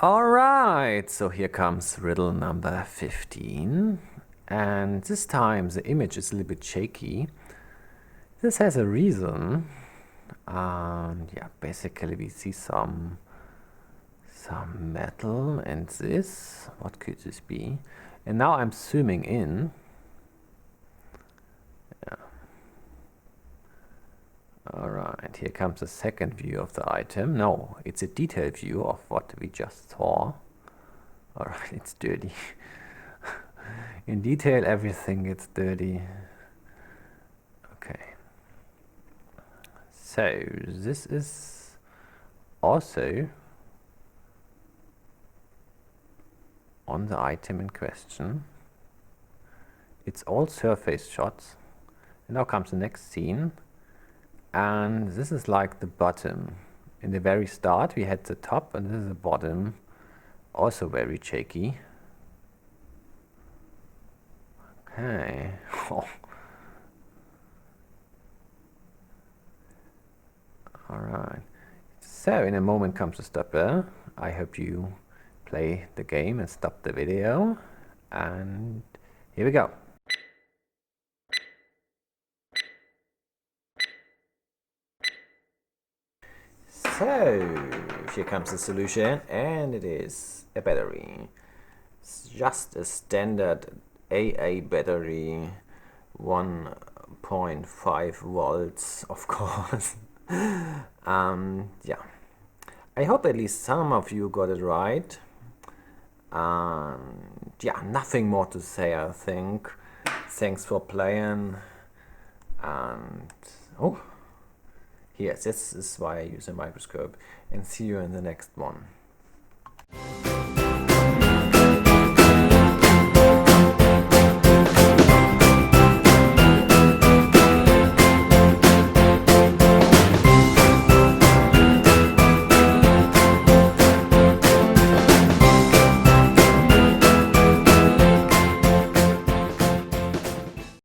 Alright, so here comes riddle number 15, and this time the image is a little bit shaky. This has a reason, and yeah, basically we see some metal and this, what could this be? And now I'm zooming in. Yeah. Alright, here comes the second view of the item. No, it's a detailed view of what we just saw. Alright, it's dirty. In detail, everything gets dirty. Okay. So, this is also on the item in question. It's all surface shots. And now comes the next scene. And this is like the bottom. In the very start, we had the top, and this is the bottom. Also very shaky. Okay. Alright. So in a moment comes the stopper. I hope you play the game and stop the video. And here we go. So here comes the solution, and it is a battery. It's just a standard AA battery, 1.5 volts, of course. Yeah, I hope at least some of you got it right. Yeah, nothing more to say, I think. Thanks for playing. And oh, yes, this is why I use a microscope. And see you in the next one.